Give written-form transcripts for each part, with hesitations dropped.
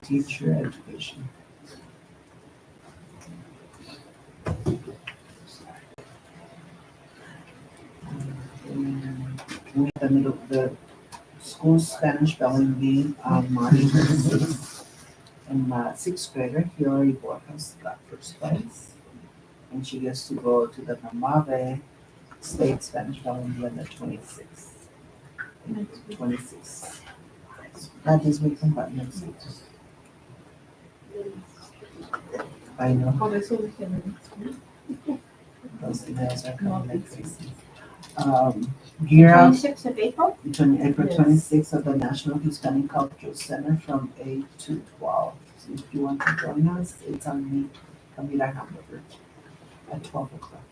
teacher education. And we have the school Spanish spelling bee on March 26th. And sixth grader, Hillary Borjas, got first place. And she gets to go to the Namave State Spanish spelling bee on the 26th. 26th. Not this weekend, but next week. I know. Those emails are coming next week. Gear up. 26th of April? April 26th of the National Hispanic Cultural Center from 8 to 12. So if you want to join us, it's on me, Camila Hamburger at 12 o'clock.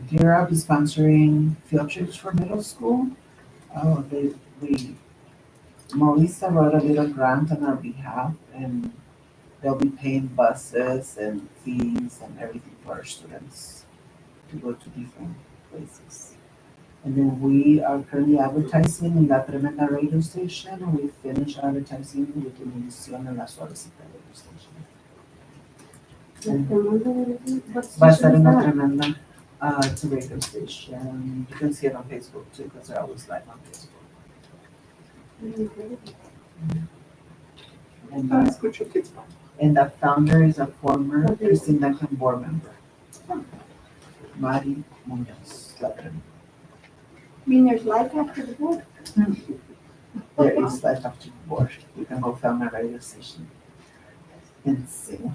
Gear Up is sponsoring field trips for middle school. Oh, Melissa wrote a little grant on our behalf, and they'll be paying buses and fees and everything for our students to go to different places. And then we are currently advertising in La Tremenda radio station. We finished advertising with Univision and La Suavecita radio station. Va a estar en La Tremenda. It's a radio station. You can see it on Facebook too, because they're always live on Facebook. And the founder is a former Christine Duncan board member, Mari Munoz. You mean there's life after the board? There is life after the board. You can go film a radio station and sing.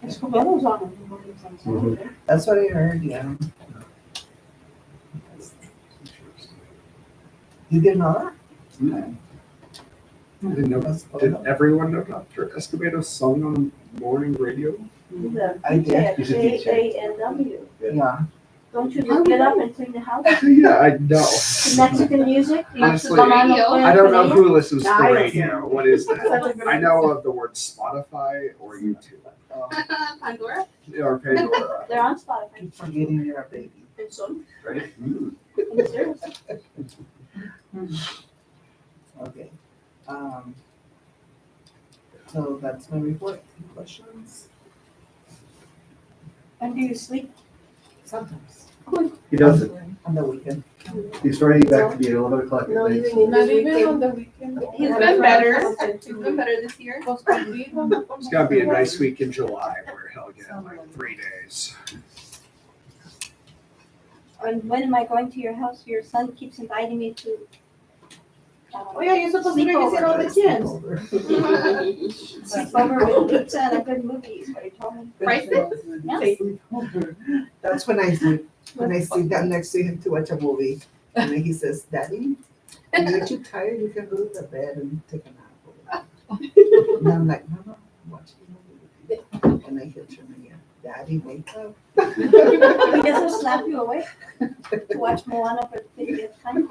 Escobedo's on in the mornings on Saturday. That's what I heard, yeah. You didn't know that? I didn't know. Did everyone know Dr. Escobedo's song on morning radio? I did. He's a teacher. JANW. Yeah. Don't you just get up and clean the house? Yeah, I know. Mexican music? Honestly, I I don't know who listens to No, I don't radio. What is Such a that? good I know of the word Spotify or YouTube. Pandora? Or Pandora. They're on Spotify. Keep forgetting you're a baby. And so, Right? and serious. Okay. So that's my report. Any questions? And do you sleep? Sometimes. He doesn't. On the weekend. He's already back to being 11 o'clock at night. Not even on the weekend. He's been better. He's been better this year. It's gotta be a nice week in July where he'll get like 3 days. And when am I going to your house? Your son keeps inviting me to. Oh yeah, you're supposed to babysit all the kids. Sleep over with pizza and a good movie, is what he told me. Prices? Yes. That's when I sleep. When I sit down next to him to watch a movie. And then he says, Daddy, when you're too tired, you can go to the bed and take a nap. And I'm like, no, watch the movie with you. And I hear him again, Daddy, wake up. He doesn't slap you away to watch Moana for the 50th time.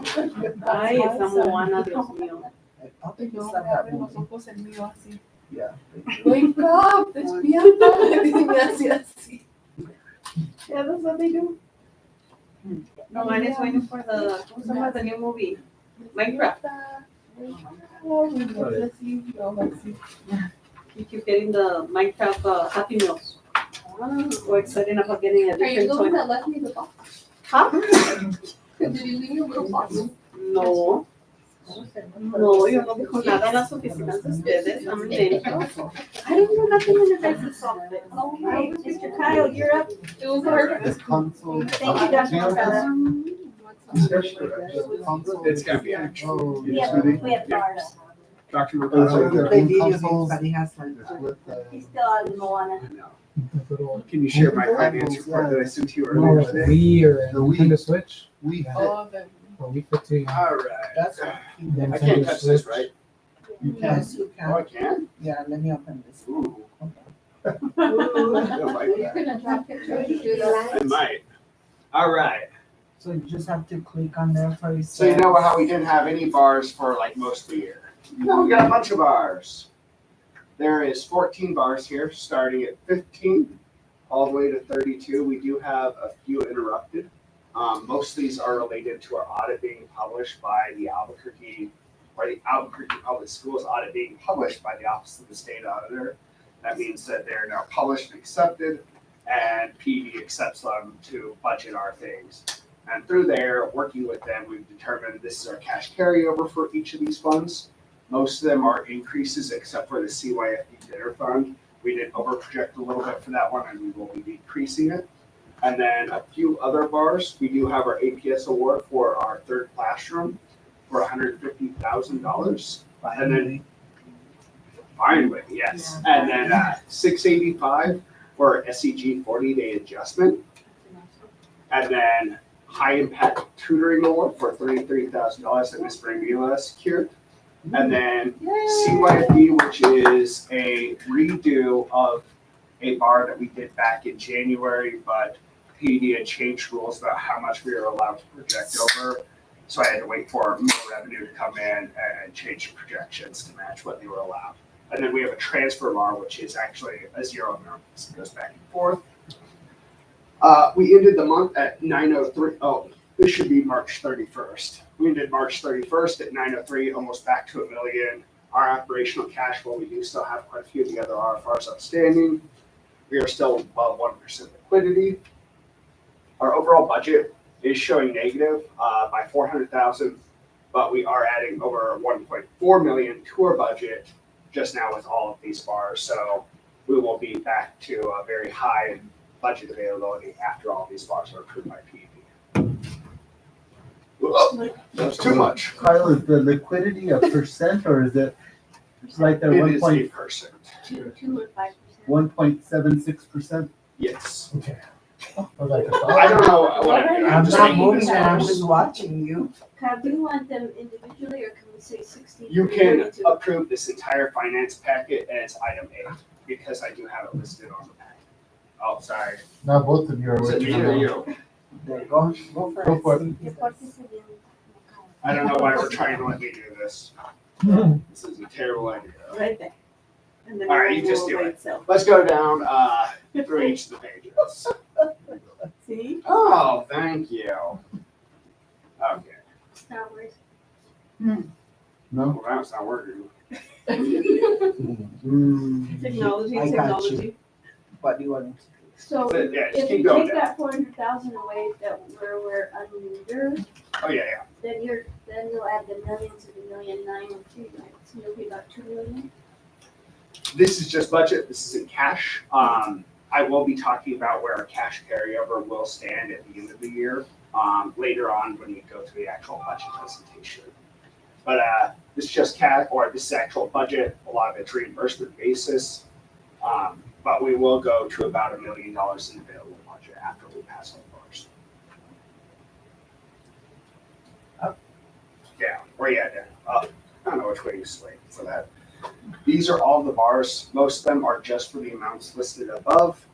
Ay, esa Moana, Dios mío. I'll take you Yo slap me that abren los movie. ojos el mío así. Yeah. Wake up, despierta. Y me hacía así. Yeah, that's what they do. No, mine is waiting for the, what's the new movie? Minecraft. You keep getting the Minecraft Happy Meals. We're excited about getting a Are you different the one toy. that left me the box? Huh? Did you leave your little box? No. No, yo no dejo nada en las oficinas de ustedes. I'm in danger. I don't know nothing in your guys' office. Okay, Mr. Kyle, you're up. It was her. This console. Thank you, Dr. Estrada. It's gotta be action. Oh, We have bars. Dr. Oh, McCall. so They the video games, consoles but he has like, is with, He's still on Moana. Can you share my finance report that I sent you No, earlier like today? Wii or The Wii. Nintendo Switch we fit. Oh, the or Wii Fit 2. All right. that's. I Nintendo can't touch this, Switch. right? You can. Yes, you Oh, I can. can? Yeah, let me open this. Ooh. Are you gonna drop pictures? Do that? I might. All right. So you just have to click on there for his. So you know how we didn't have any bars for like most of the year? No, we got a bunch of bars. There is 14 bars here, starting at 15 all the way to 32. We do have a few interrupted. Most of these are related to our audit being published by the Albuquerque or the Albuquerque Public Schools audit being published by the Office of the State Auditor. That means that they're now published and accepted, and PD accepts them to budget our things. And through there, working with them, we've determined this is our cash carryover for each of these funds. Most of them are increases except for the CYFD dinner fund. We did over project a little bit for that one, and we will be decreasing it. And then a few other bars. We do have our APS award for our third classroom for $150,000. And then finally, yes. And then $685 for SEG 40-day adjustment. And then high impact tutoring award for $33,000 that Ms. Brambila secured. And then CYFD, which is a redo of a bar that we did back in January, but PD had changed rules about how much we were allowed to project over. So I had to wait for more revenue to come in and change the projections to match what they were allowed. And then we have a transfer bar, which is actually a zero amount. It goes back and forth. We ended the month at 903. Oh, this should be March 31st. We ended March 31st at 903, almost back to $1 million. Our operational cash flow, we do still have quite a few of the other RFRs outstanding. We are still above 1% liquidity. Our overall budget is showing negative by $400,000, but we are adding over $1.4 million to our budget just now with all of these bars. So we will be back to a very high budget availability after all these bars are approved by PEP. That's too much. Kyle, is the liquidity a percent or is it right there, It is 8%. 2 or 5%. 1.76%? Yes. Okay. I don't know what I I'm just not moving, I'm just watching you. Kyle, do you want them individually or can we say 60? You can 32? approve this entire finance packet as item A, because I do have it listed on the packet. Oh, sorry. Now both of you are Is it working me or on you? There you go. Go for Go it. for it. Deportes se bien. I don't know why we're trying to let me do this. This is a terrible idea. Right there. And then All right, it you just will do by it. itself. Let's go down through each of the pages. See? Oh, thank you. Okay. Star Wars. No? Well, now it's not working. Technology, I got technology. What do you want me to do? So Yeah, just if keep you going take down. that 400,000 away that where we're under, Oh, yeah. then you'll add the million to the 1,902, right? So you'll be about 2 million. This is just budget. This is in cash. I will be talking about where our cash carryover will stand at the end of the year later on when we go to the actual budget presentation. But this is just cash, or this is actual budget. A lot of it's reimbursement basis. But we will go to about $1 million in available budget after we pass all the bars. Up. Yeah, where you at there? Up. I don't know which way you swing for that. These are all the bars. Most of them are just for the amounts listed above.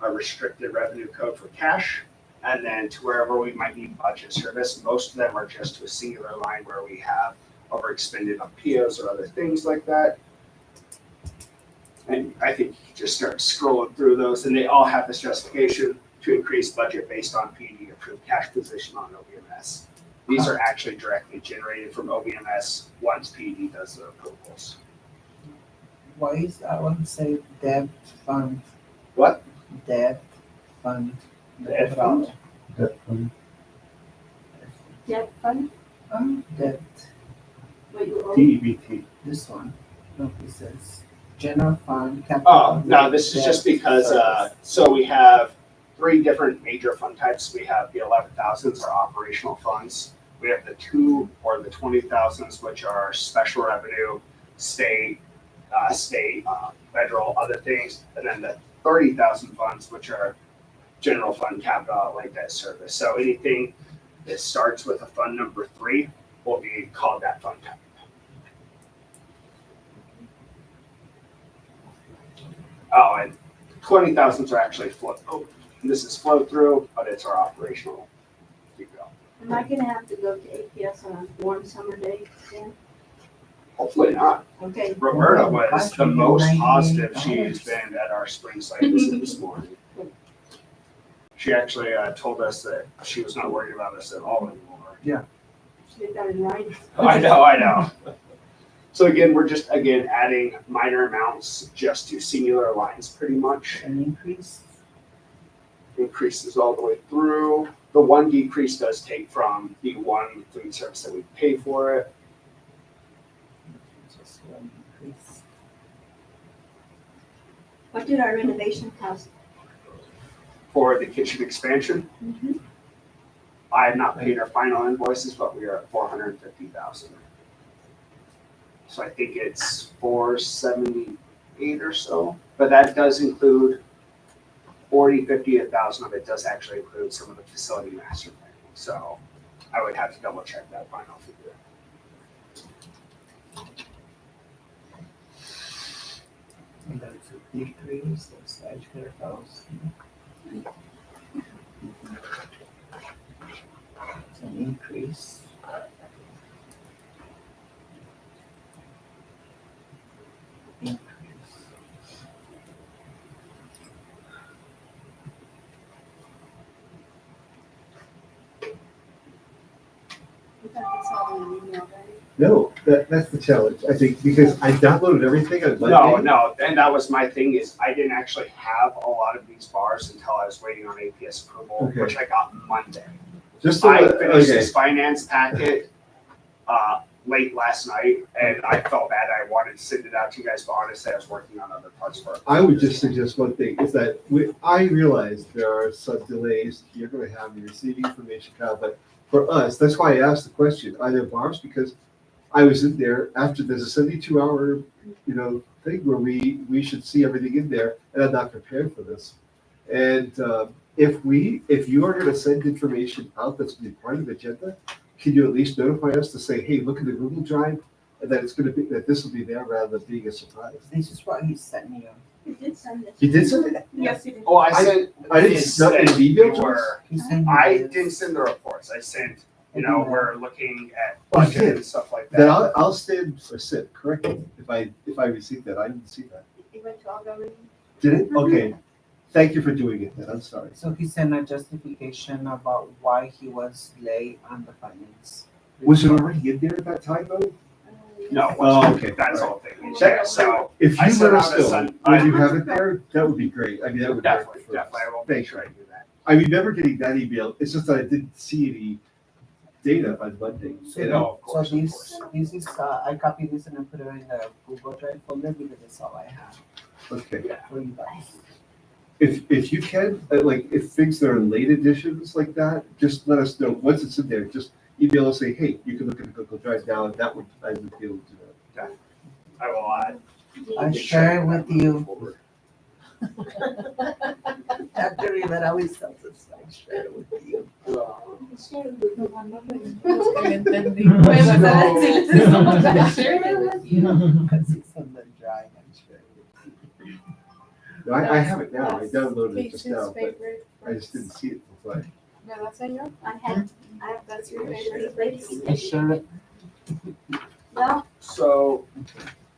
A restricted revenue code for cash. And then to wherever we might need budget service, most of them are just to a singular line where we have overexpended on POs or other things like that. And I think you can just start scrolling through those, and they all have this justification to increase budget based on PD approved cash position on OBMS. These are actually directly generated from OBMS once PD does the approvals. Why is that one say debt fund? What? Debt fund. Debt fund? That one. Debt fund, Debt, what you owe. DEBT. this one. No, it says general fund, capital. Oh, no, this is just because, so we have 3 different major fund types. We have the 11,000s are operational funds. We have the 2 or the 20,000s, which are special revenue, state, federal, other things. And then the 30,000 funds, which are general fund, capital outlay, debt service. So anything that starts with a fund number 3 will be called that fund type. Oh, and 20,000s are actually flow. Oh, this is flow through, but it's our operational. Keep going. Am I gonna have to go to APS on a warm summer day then? Hopefully not. Okay, Roberta was the most $598. positive she's been at our spring site visit this morning. She actually told us that she was not worried about us at all anymore. they got it right. I know. So again, we're just adding minor amounts just to singular lines pretty much. An increase. Increases all the way through. The one decrease does take from the one food service that we pay for it. Just one increase. What did our renovation cost? For the kitchen expansion, I have not paid our final invoices, but we are at $450,000. So I think it's 478 or so, but that does include 40, 50, 1,000 of it does actually include some of the facility master planning. So I would have to double check that final figure. And that's a decrease, that's the educator cost. It's an increase. Increase. We got this all in an email, right? No, that's the challenge, I think, because I downloaded everything on Monday. No, and that was my thing is I didn't actually have a lot of these bars until I was waiting on APS approval, Okay. which I got Monday. Just so, I finished okay, this finance packet late last night, and I felt bad. I wanted to send it out to you guys, but honestly, I was working on other parts for it. I would just suggest one thing, is that I realize there are some delays you're gonna have in receiving information, Kyle, but for us, that's why I asked the question, are there bars? Because I was in there after, there's a 72-hour, thing where we should see everything in there, and I'm not prepared for this. And if you are gonna send information out that's gonna be part of the agenda, can you at least notify us to say, hey, look at the Google Drive, and that it's gonna be, that this will be there rather than being a surprise? This is what he sent me. You did send it. You did send it? Yes, you did. Oh, I sent. I didn't send an email to us? He sent me I this. didn't send the reports. I sent, we're looking at Oh, you budget did? and stuff like Then that. I'll stand or sit, correct me if I received that, I didn't see that. It went to all government. Did it? Okay, thank you for doing it then, I'm sorry. So he sent a justification about why he was late on the finance. Was it already in there at that time though? No, it Oh, wasn't. okay. That's the whole thing. Yeah, so If I you sent let us out a know sun- when you have it there, that would be great, I mean, that would work definitely, for us. I will make Thank sure I you. do that. I remember getting that email, it's just that I didn't see any data on Monday. So, No, of so course, of this is, I copied this and I put it in the Google Drive folder because that's all I have Okay, for you guys. if you can, if things that are late editions like that, just let us know, once it's in there, just email us, say, hey, you can look at the Google Drive now, and that would, I would be able to do that. I will I make share it sure with you. forward. Dr. Rivera always tells us, I share it with you. Because it's on the drive, I'm sure it with you. No, I have it now, I downloaded it just Lisa's now, but favorite. I just didn't see it before. Yeah, that's in your. That's your favorite place. I share it. Well, So,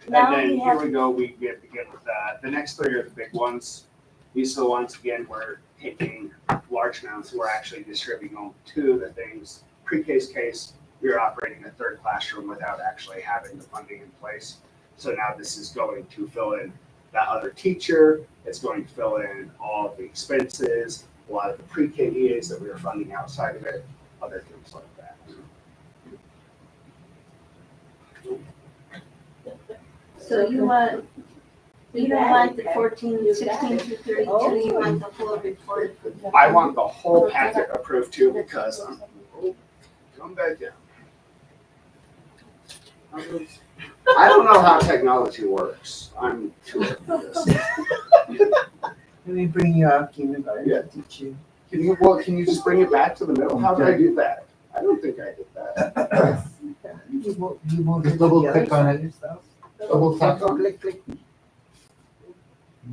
and now then we here have, we go, we get with that. The next three are the big ones. These are the ones, again, we're taking large amounts, we're actually distributing them to the things. Pre-case case, we are operating a third classroom without actually having the funding in place. So now this is going to fill in that other teacher, it's going to fill in all of the expenses, a lot of the pre-K EAs that we were funding outside of it, other things like that. so you don't want the 16 to 32, you want the full report. I want the whole packet approved too because come back down. I don't know how technology works. I'm too old for this. Let me bring you up, kindergarten, Yeah. to teach you. Can you just bring it back to the middle? How did I do that? I don't think I did that. You won't Just double click on it. Yourself. Double tap on it. Click.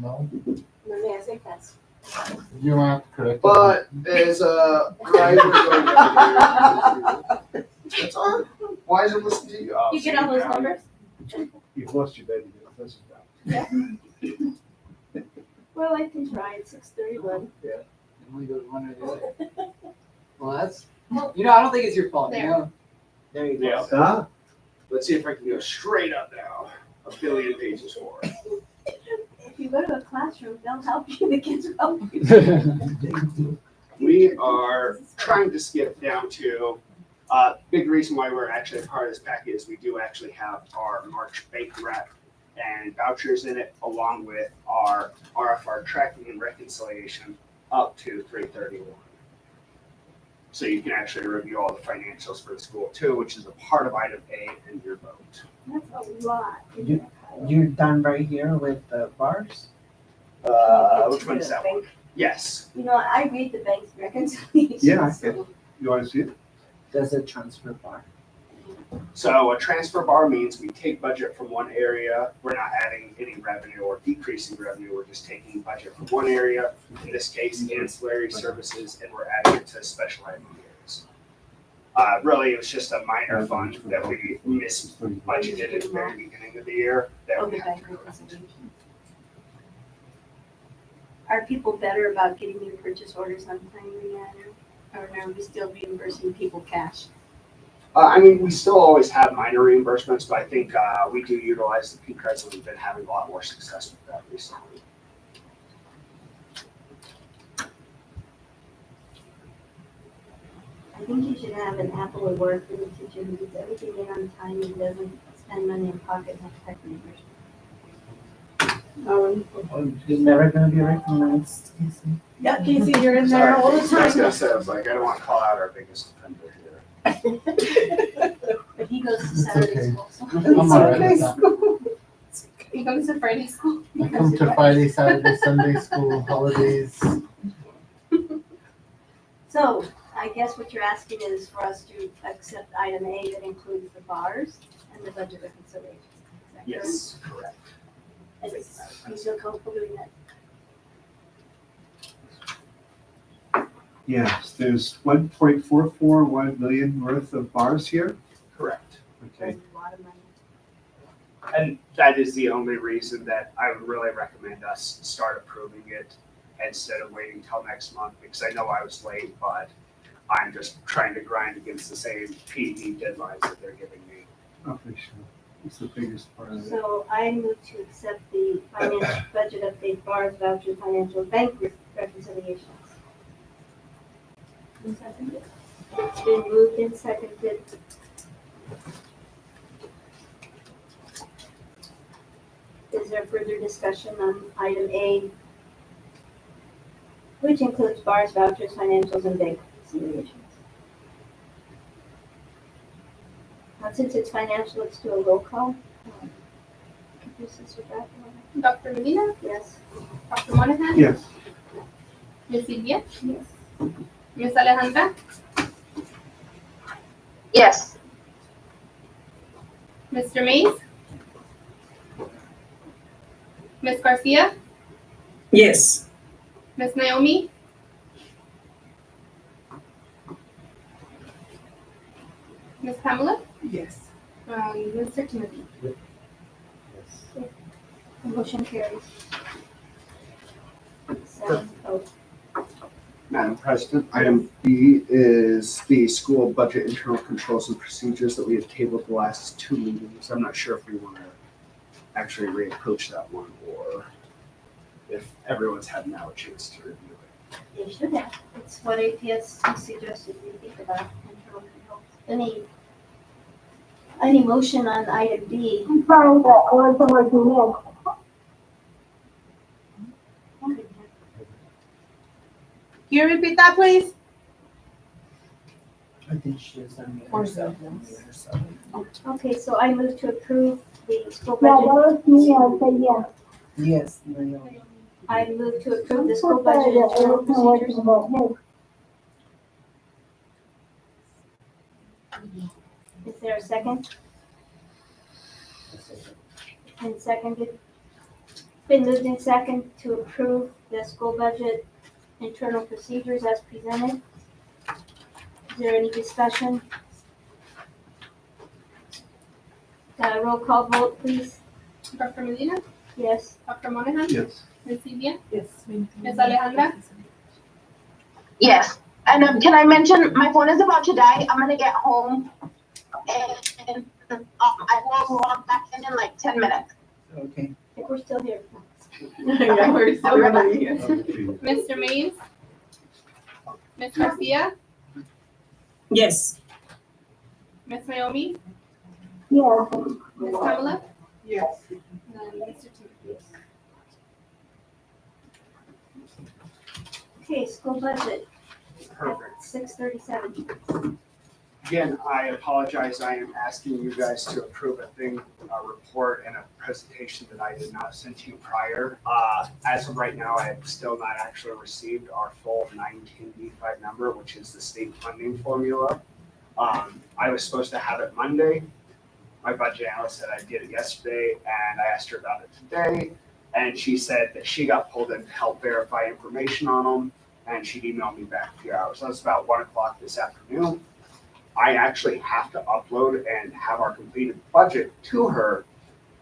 No, No me hace caso. you don't have to correct it. But as a driver going to do, it's on. Why is it listening to you? Oh, You get see, all those now- numbers? You've lost your baby, that's about. Well, I can try at 6:31. It only goes one or the other. Well, that's, I don't think it's your fault, There. There you go. Yeah. Ah, Let's see if I can go straight up now. 1 billion pages forward. If you go to a classroom, they'll help you, the kids will help you. We are trying to skip down to, big reason why we're actually a part of this packet is we do actually have our March bank wrap and vouchers in it, along with our RFR tracking and reconciliation up to 3/31. So you can actually review all the financials for the school too, which is a part of item A in your vote. That's a lot. You're done right here with the bars? Which one is that one? Yes. You know, I read the bank's reconciliation. Yeah, I so- You wanna see it? Does it transfer bar? So a transfer bar means we take budget from one area, we're not adding any revenue or decreasing revenue, we're just taking budget from one area, in this case ancillary services, and we're adding it to special ed areas. Really, it was just a minor fund that we budgeted at the very beginning of the year that we Okay, had bank to correct. reconciliation. Are people better about getting their purchase orders on timely manner? Or are we still reimbursing people cash? I mean, we still always have minor reimbursements, but I think we do utilize the P cards, and we've been having a lot more success with that recently. I think you should have an Apple Award for the teacher who gets everything in on time and doesn't spend money in pocket and have tech reimbursement. You're never gonna be recognized, Casey. Yeah, Casey, you're in Sorry, there all the I was time. gonna say, I was like, I don't want to call out our biggest offender here. But he goes to Saturday okay. school, so. I'm all right with that. He goes to Friday school. I come to Friday, Saturday, Sunday school, holidays. So, I guess what you're asking is for us to accept item A that includes the bars and the budget reconciliation. Is that correct? Yes, correct. You feel comfortable doing that? Yes, there's 1.441 million worth of bars here. Correct. Okay. That's a lot of money. And that is the only reason that I would really recommend us start approving it instead of waiting till next month, because I know I was late, but I'm just trying to grind against the same PD deadlines that they're giving me. Okay, sure. It's the biggest part of it. So I move to accept the financial budget update bars, voucher, financial bank reconciliations. It's been moved and seconded. Is there further discussion on item A, which includes bars, vouchers, financials, and bank reconciliations? Now, since it's financial, let's do a roll call. Can you assist with that? Dr. Medina, Yes. Dr. Monahan, Yes, Ms. Silvia, Yes. Ms. Alejandra, Yes. Mr. Mays, Ms. Garcia, Yes. Ms. Naomi, Ms. Pamela, Yes. Mr. Timothy. Motion carries. 7-0. Madam President, item B is the school budget internal controls and procedures that we have tabled the last 2 meetings. I'm not sure if we want to actually reapproach that one or if everyone's had now a chance to review it. They should have. It's what APS suggested we think about internal controls. Any motion on item B? I'm sorry, that wasn't working Can you repeat that, please? I think she is on the Or other side. so. Okay, so I move to approve the school Yeah, that budget. was me, I said yes. Yes, Naomi. I move to approve the I'm school so sorry budget that it internal wasn't working, procedures. but hey. Is there a second? And seconded. Been moved in second to approve the school budget internal procedures as presented. Is there any discussion? Roll call vote, please. Dr. Medina, Yes. Dr. Monahan, yes. Ms. Silvia, Yes. Ms. Alejandra, Yes, and can I mention, my phone is about to die, I'm gonna get home in I will log back in like 10 minutes. Okay. I think we're still here. Yeah, we're still gonna be here. Mr. Mays? Ms. Garcia? Yes. Ms. Naomi? Yeah. Ms. Kamala? Yes. And Mr. Timothy? Okay, school budget, Perfect. 637. Again, I apologize. I am asking you guys to approve a report and a presentation that I did not send to you prior. As of right now, I have still not actually received our full 19B5 number, which is the state funding formula. I was supposed to have it Monday. My budget analyst said I'd get it yesterday, and I asked her about it today. And she said that she got pulled in to help verify information on them, and she'd emailed me back a few hours. So it's about 1 o'clock this afternoon. I actually have to upload and have our completed budget to her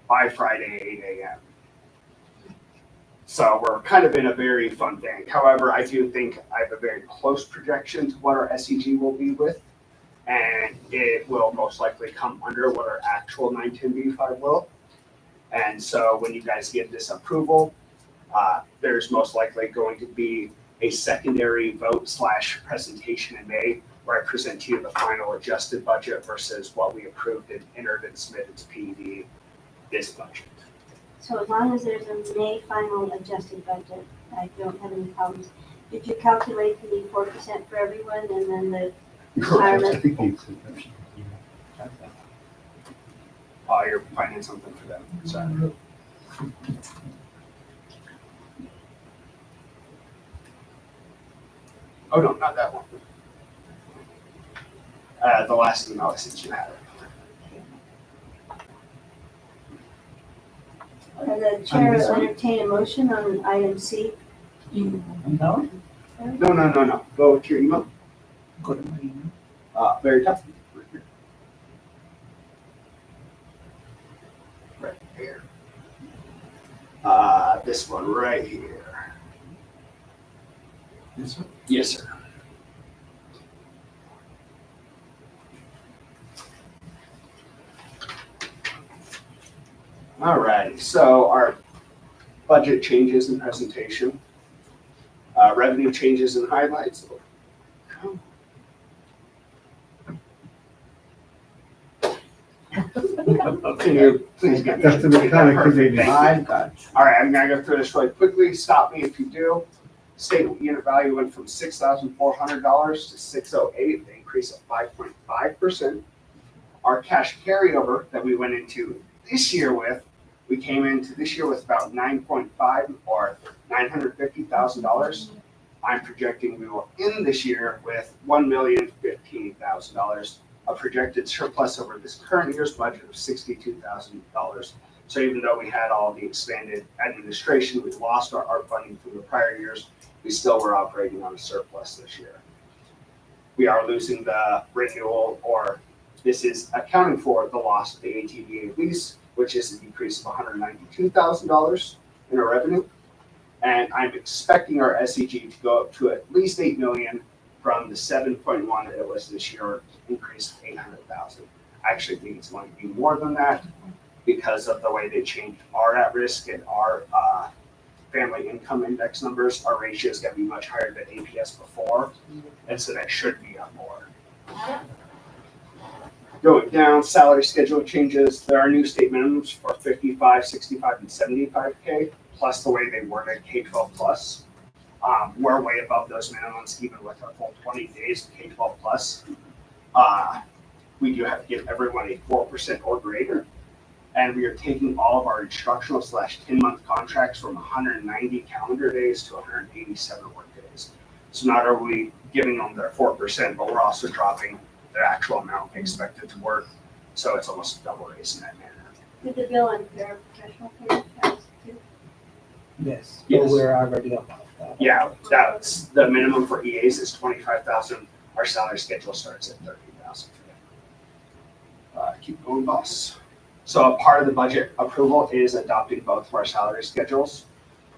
by Friday, 8 a.m. So we're kind of in a very fun thing. However, I do think I have a very close projection to what our SEG will be with, and it will most likely come under what our actual 910B5 will. And so when you guys get this approval, there's most likely going to be a secondary vote / presentation in May where I present to you the final adjusted budget versus what we approved and entered and submitted to PED this budget. So as long as there's a May final adjusted budget, I don't have any problems. Did you calculate the 4% for everyone and then the I retirement? think the exception. You're finding something for them, so. Oh, no, not that one. The last email I sent you had it. And the chair will entertain a motion on item C. No? No. Go to your email. Go to my email. Very top. Right here. This one right here. This one? Yes, sir. All right, so our budget changes and presentation, revenue changes and highlights. Can you please get That's the kind of Perfect, thank you. I got you. All right, I'm gonna go through this really quickly. Stop me if you do. State unit value went from $6,400 to $608, an increase of 5.5%. Our cash carryover that we went into this year with, we came into this year with about 9.5 or $950,000. I'm projecting we will end this year with $1,015,000, a projected surplus over this current year's budget of $62,000. So even though we had all the expanded administration, we lost our funding from the prior years, we still were operating on a surplus this year. We are losing the renewal, or this is accounting for the loss of the ATVA lease, which is a decrease of $192,000 in our revenue. And I'm expecting our SEG to go up to at least 8 million from the 7.1 that it was this year, increase of 800,000. I actually think it's going to be more than that because of the way they changed our at-risk and our family income index numbers. Our ratio is going to be much higher than APS before, and so that should be up more. Going down, salary schedule changes. There are new state minimums for 55, 65, and 75K, plus the way they worded K-12 plus. We're way above those minimums, even with our full 20 days of K-12 plus. We do have to give everyone a 4% or greater. And we are taking all of our instructional / 10-month contracts from 190 calendar days to 187 work days. So not are we giving them their 4%, but we're also dropping their actual amount expected to work. So it's almost a double raise in that manner. Did the bill and paraprofessional pay pass too? Yes. Yes. But we're already above that. Yeah, that's the minimum for EAs is 25,000. Our salary schedule starts at 30,000 for them. Keep going, boss. So a part of the budget approval is adopting both of our salary schedules.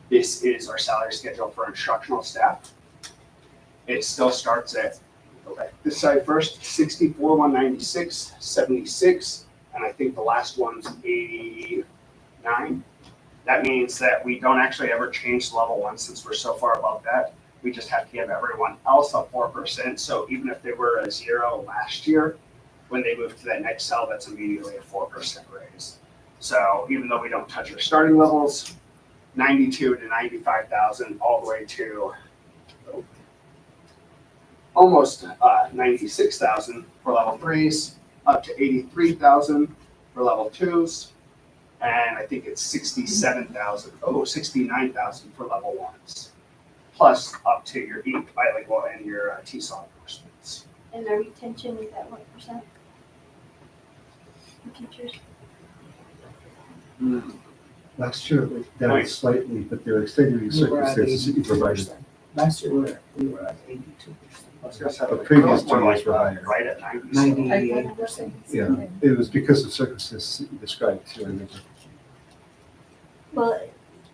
This is our salary schedule for instructional staff. It still starts at, okay, this side first, 64,196, 76, and I think the last one's 89. That means that we don't actually ever change level 1 since we're so far above that. We just have to give everyone else a 4%. So even if they were a 0 last year, when they move to that next cell, that's immediately a 4% raise. So even though we don't touch our starting levels, 92 to 95,000, all the way to almost 96,000 for level 3s, up to 83,000 for level 2s, and I think it's 69,000 for level 1s, plus up to your bilingual and your TESOL endorsements. And the retention is at what percent? For teachers? Last year, it was down slightly, but there are extenuating We were at circumstances that you provided. 82%. Last year we were at 82%. I was gonna say, The previous 2 we're years were higher. right at 90. 98%. Yeah, it was because of circumstances that you described too. I remember. Well,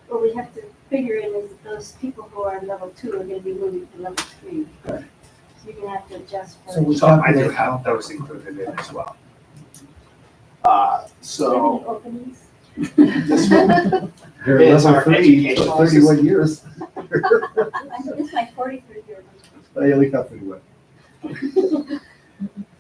what we have to figure in is those people who are level 2 are gonna be moving to level 3. Right. So you're gonna have to adjust for. So we So I do calculate have those included in as well. Do you have So any openings? this one, They're It's level our 30 educational for 31 years. This is my 43rd year. I only got 31.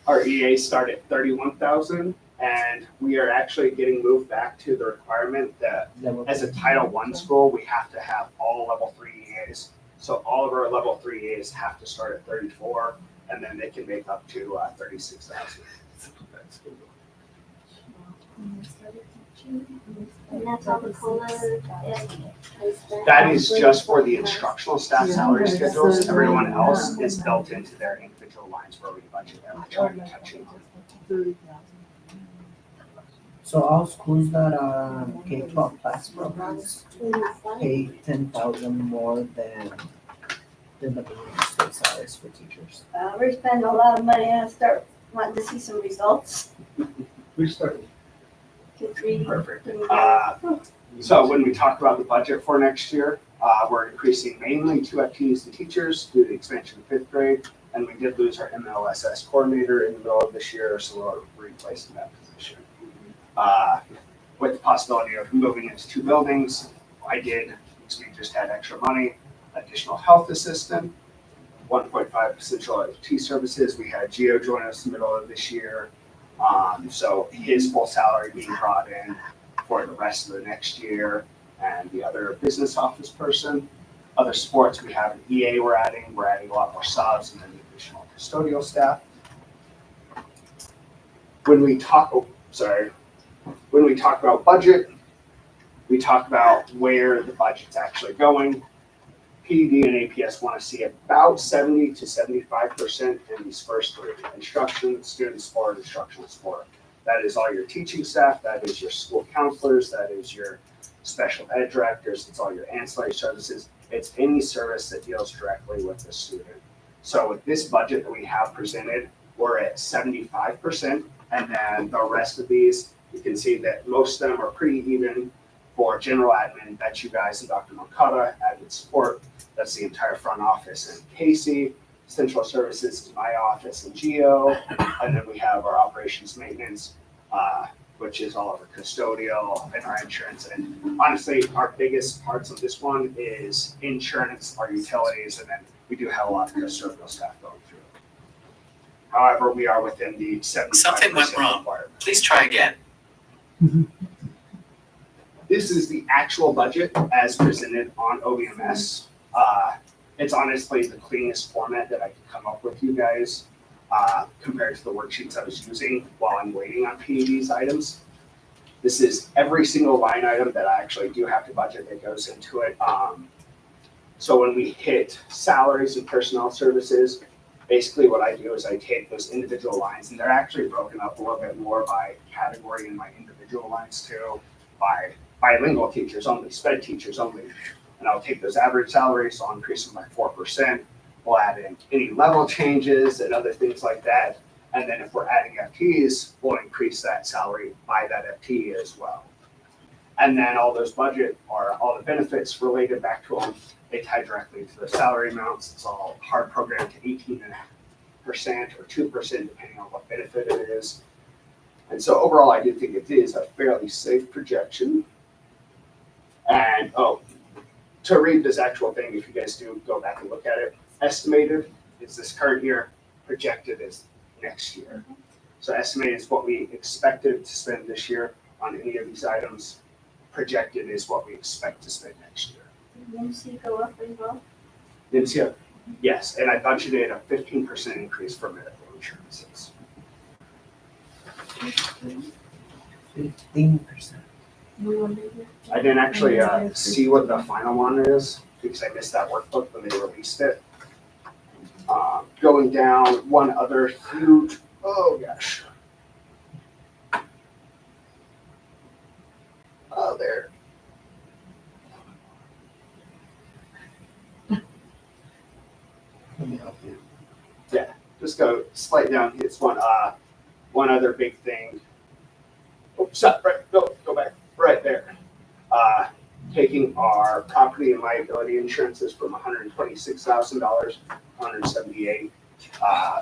our EAs start at 31,000, and we are actually getting moved back to the requirement that as a Title I school, we have to have all level 3 EAs. So all of our level 3 EAs have to start at 34, and then they can make up to 36,000. And that's all the COLA and. That is just for the instructional staff salary schedules. Everyone else is built into their individual lines where we budget every touching on. So all schools that are K-12 class programs pay 10,000 more than the minimum state salaries for teachers. We're spending a lot of money and I start wanting to see some results. We started. Perfect. So when we talk about the budget for next year, we're increasing mainly 2 FTEs to teachers due to the expansion of 5th grade, and we did lose our MLSS coordinator in the middle of this year, so we're replacing that position. With the possibility of moving into 2 buildings, because we just had extra money, additional health assistant, 1.5 essential IT services. We had Geo join us in the middle of this year. So his full salary being brought in for the rest of the next year, and the other business office person. Other sports, we have an EA we're adding a lot more subs and then the additional custodial staff. When we talk about budget, we talk about where the budget's actually going. PDD and APS want to see about 70 to 75% in these first 3: instruction, student support, instructional support. That is all your teaching staff, that is your school counselors, that is your special ed directors, it's all your ancillary services. It's any service that deals directly with the student. So with this budget that we have presented, we're at 75%, and then the rest of these, you can see that most of them are pretty even. For general admin, that's you guys and Dr. Moncada. Admin support, that's the entire front office and Casey. Central services is my office and Geo. And then we have our operations maintenance, which is all of our custodial and our insurance. And honestly, our biggest parts of this one is insurance, our utilities, and then we do have a lot of custodial staff going through. However, we are within the 75% Something went wrong. requirement. Please try again. This is the actual budget as presented on OBMS. It's honestly the cleanest format that I could come up with, you guys, compared to the worksheets I was using while I'm waiting on PED's items. This is every single line item that I actually do have to budget that goes into it. So when we hit salaries and personnel services, basically what I do is I take those individual lines, and they're actually broken up a little bit more by category in my individual lines too, by bilingual teachers only, SPED teachers only. And I'll take those average salaries, so I'll increase them by 4%. We'll add in any level changes and other things like that. And then if we're adding FTEs, we'll increase that salary by that FTE as well. And then all those budget or all the benefits related back to them, they tie directly to the salary amounts. It's all hard programmed to 18.5% or 2%, depending on what benefit it is. And so overall, I do think it is a fairly safe projection. And, to read this actual thing, if you guys do go back and look at it, estimated is this current year, projected is next year. So estimated is what we expected to spend this year on any of these items. Projected is what we expect to spend next year. Did MC go up as well? MCF, yes, and I budgeted a 15% increase for medical insurances. 15%. I didn't actually see what the final one is because I missed that workbook when they released it. Going down, one other huge, oh gosh. Oh, there. Let me help you. Just go slight down. It's one other big thing. Oh, stop, right, go back, right there. Taking our property and liability insurances from $126,000, $178,000.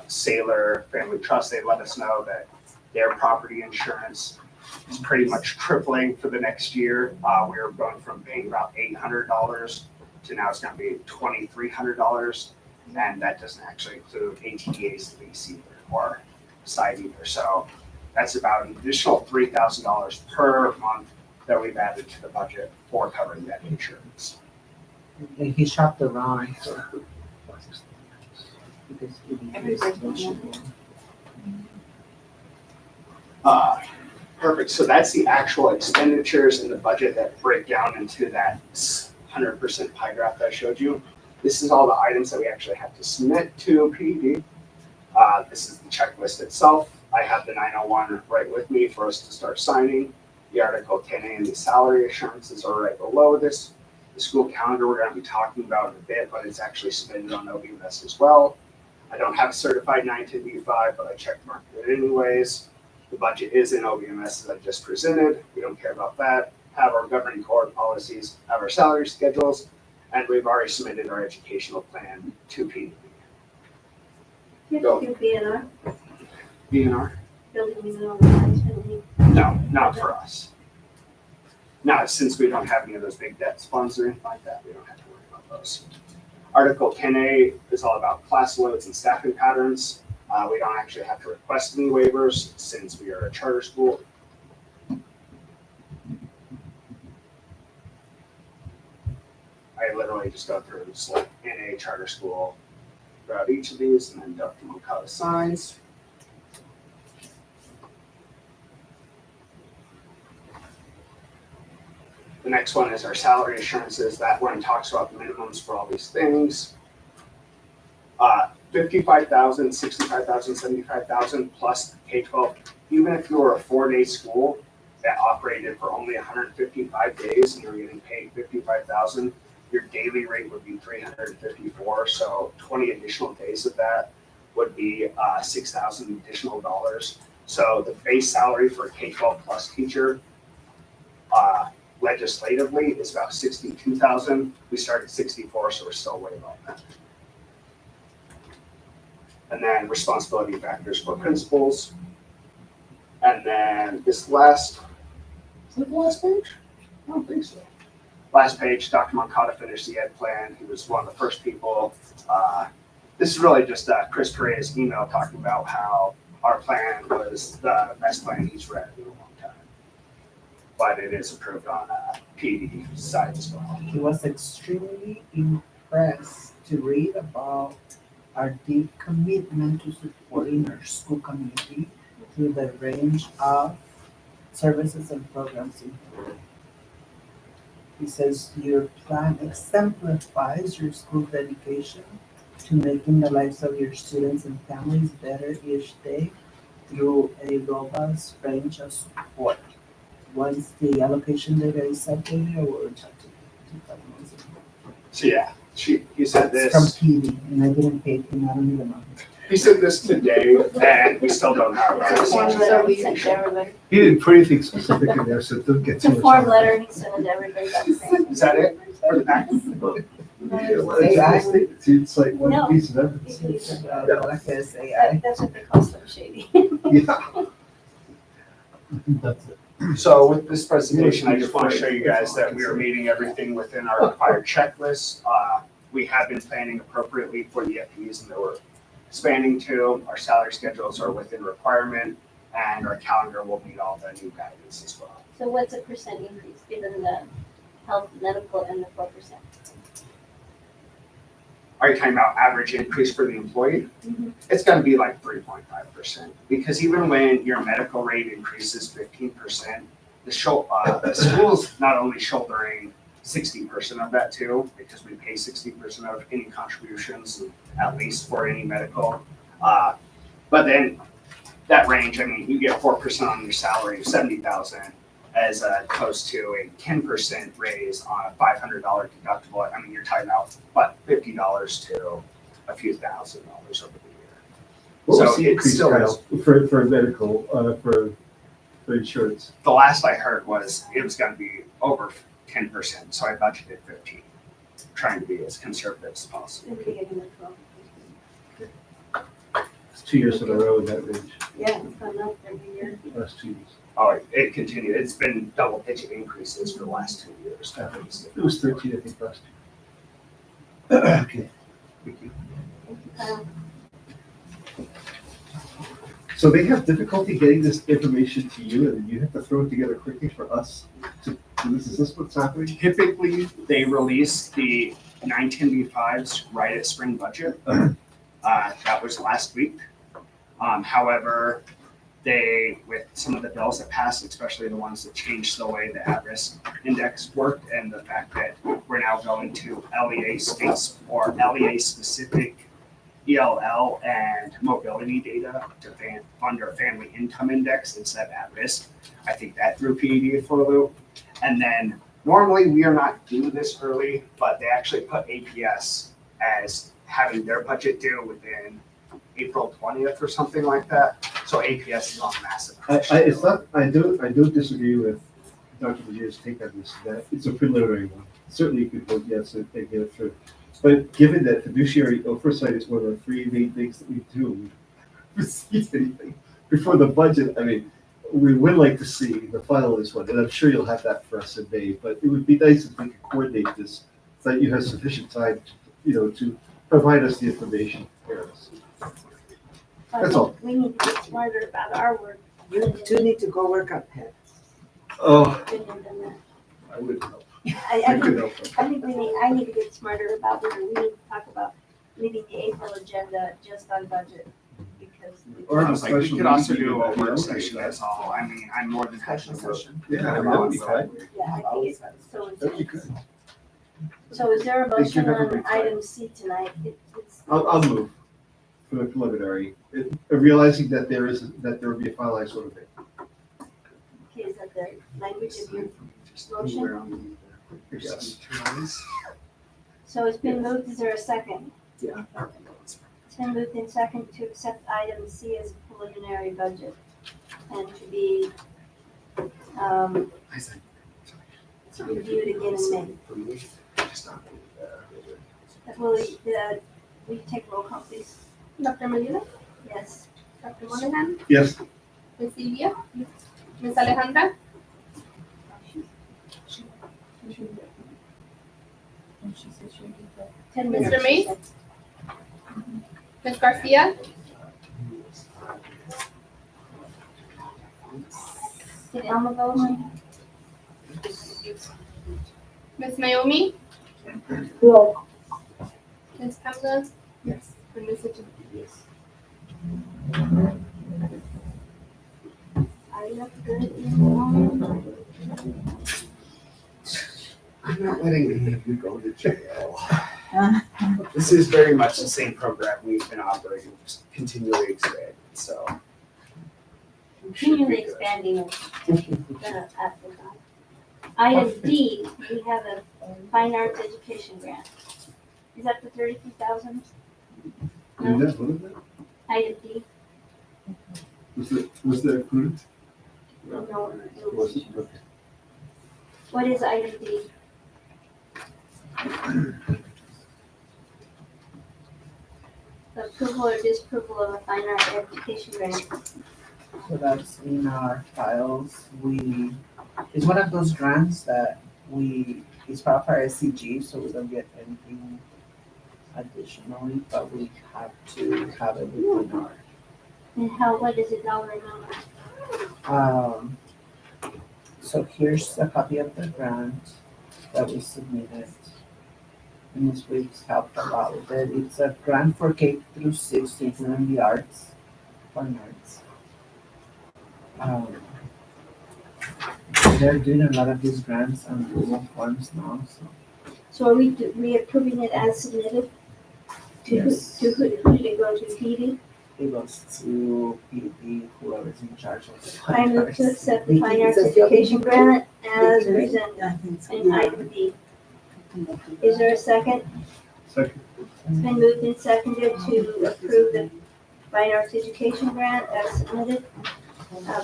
Sailor Family Trust, they let us know that their property insurance is pretty much tripling for the next year. We are going from paying about $800 to now it's gonna be $2,300. And that doesn't actually include ATDA's lease either or side either. So that's about an additional $3,000 per month that we've added to the budget for covering that insurance. And he shopped around. So. Because Perfect. So that's the actual expenditures in the budget that break down into that 100% pie graph that I showed you. This is all the items that we actually have to submit to PD. This is the checklist itself. I have the 901 right with me for us to start signing. The Article 10A and the salary assurances are right below this. The school calendar we're going to be talking about in a bit, but it's actually submitted on OBMS as well. I don't have a certified 910B5, but I checked marked it anyways. The budget is in OBMS as I just presented. We don't care about that. Have our governing core policies, have our salary schedules, and we've already submitted our educational plan to PD. You Go. have to do BNR, BNR? building and organization. No, not for us. Now, since we don't have any of those big debt funds or anything like that, we don't have to worry about those. Article 10A is all about class loads and staffing patterns. We don't actually have to request any waivers since we are a charter school. I literally just go through and select NA charter school throughout each of these and then Dr. Moncada signs. The next one is our salary assurances. That one talks about the minimums for all these things. 55,000, 65,000, 75,000 plus K-12. Even if you were a 4-day school that operated for only 155 days and you're getting paid 55,000, your daily rate would be 354. So 20 additional days of that would be 6,000 additional dollars. So the base salary for a K-12 plus teacher legislatively is about 62,000. We started 64, so we're still way above that. And then responsibility factors for principals. And then this last, is it the last page? I don't think so. Last page, Dr. Moncada finished the ed plan. He was one of the first people. This is really just Chris Pereira's email talking about how our plan was the best plan he's read in a long time. But it is approved on PD side as well. he was extremely impressed to read about our deep commitment to supporting our school community through the range of services and programs included. He says your plan exemplifies your school's dedication to making the lives of your students and families better each day through a robust range of support. Once the allocation data is updated, I will reach out to you. So yeah, he said It's from this. PD, and I didn't pay him, I don't even know. He said this today, and we still don't have It's a form it. letter he sent to everybody. He didn't put anything specific in there, so don't get It's too a much. form on it. letter he sent it to everybody, that's it. Is that it for the back? It's like one No. piece of evidence. Like I say, That's what they call Slim Shady. Yeah. That's it. So with this presentation, I just want to show you guys that we are meeting everything within our required checklist. We have been planning appropriately for the FTEs and that we're expanding to. Our salary schedules are within requirement and our calendar will meet all the new guidance as well. So what's a percent increase given the health, medical, and the 4%? Are you talking about average increase for the employee? Mhm. It's gonna be like 3.5%, because even when your medical rate increases 15%, the school's not only shouldering 60% of that too, because we pay 60% of any contributions, at least for any medical. But then that range, I mean, you get 4% on your salary of 70,000 as opposed to a 10% raise on a $500 deductible. I mean, you're talking about, what, $50 to a few $1,000s over the year. What was So the it increase, still Kyle, for medical, for insurance? The last I heard was it was gonna be over 10%, so I budgeted 15, trying to be as conservative as possible. In the beginning of 12. It's 2 years in a row in that range, Yeah, it's gone up every year. last 2 years. Oh, it continued. It's been double-digit increases for the last 2 years. At least. It was 13, I think, last year. Okay. Thank you. Thank you, Kyle. So they have difficulty getting this information to you, and you have to throw it together quickly for us to do this. Is this what's happening? Typically, they release the 910B5s right at spring budget. That was last week. However, they, with some of the bills that passed, especially the ones that changed the way the at-risk index worked, and the fact that we're now going to LEA states or LEA specific ELL and mobility data to fund our family income index instead of at risk. I think that threw PED for a loop. And then normally we are not due this early, but they actually put APS as having their budget due within April 20th or something like that. So APS is on massive pressure. It's not, I don't disagree with Dr. Virginia's take on this, that it's a preliminary one. Certainly you could vote yes and get it through. But given that fiduciary oversight is one of the 3 main things that we do, we receive anything before the budget, I mean, we would like to see the finalist one, and I'm sure you'll have that for us in May, but it would be nice if we could coordinate this so that you have sufficient time, to provide us the information. I That's think all. we need to get smarter about our work. You do need to go work on pets. Oh, opinion than that. I would help. I You could think, help them. I think I need to get smarter about whether we need to talk about leaving the April agenda just on budget, because. Or I was like, we special could also meeting do a about work the session, that's all. I mean, I'm more than happy to work. Yeah, I mean, that would be fine. Yeah, I think it's so That'd be intense. good. So is there a They give motion on everybody time. item C tonight? It's. I'll move for the preliminary, realizing that there will be a finalized one of it. Okay, is that the language of your motion? Yes. So it's been moved, is there a second? Yeah. It's been moved in second to accept item C as a preliminary budget and to be, reviewed again in May. Will you take roll call, please? Dr. Medina, Yes. Dr. Monahan, Yes. Ms. Silvia, Ms. Alejandra, Mr. Mays? Ms. Garcia, Did Elma vote? Ms. Naomi, Yes. Ms. Pamela, Yes. and Ms. Ejim. Are you good? I'm not letting any of you go to jail. This is very much the same program we've been operating, just continually expanding, so. Continually expanding it. Item D, we have a fine arts education grant. Is that the 33,000? What is that? Item D? Was that approved? No. Was it? Okay. What is item D? Approval or disapproval of a fine art education grant. So that's in our files. It's one of those grants that it's part of our SCG, so we don't get anything additionally, but we have to have it within our, And what is the dollar amount? um, so here's a copy of the grant that we submitted. And Ms. Weeks helped a lot with it. It's a grant for K through 6 to implement the arts, fine arts. Um, they're doing a lot of these grants on Google Forms now, so. So are we approving it as submitted? Yes. Who did it go to, PD? It goes to PD, whoever's in charge of the I move arts. to accept the fine arts education grant as presented in item D. Is there a second? Second. It's been moved and seconded to approve the fine arts education grant as submitted.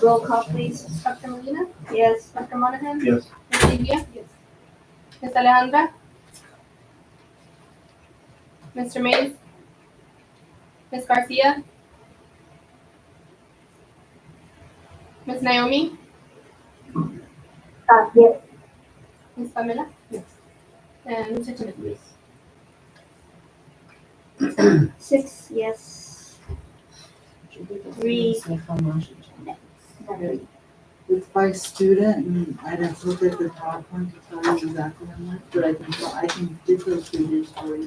Roll call, please. Dr. Molina, Yes. Dr. Monahan, Yes. Ms. Divya. Yes. Ms. Alejandra. Mr. Mays. Ms. Garcia. Ms. Naomi, Yes. Ms. Pamela. Yes. And Mr. Timothy. 6 yes. Three. Say how much it Nothing. It's by student, and I'd have to look at the PowerPoint to tell you exactly how much, but I can get those figures for you.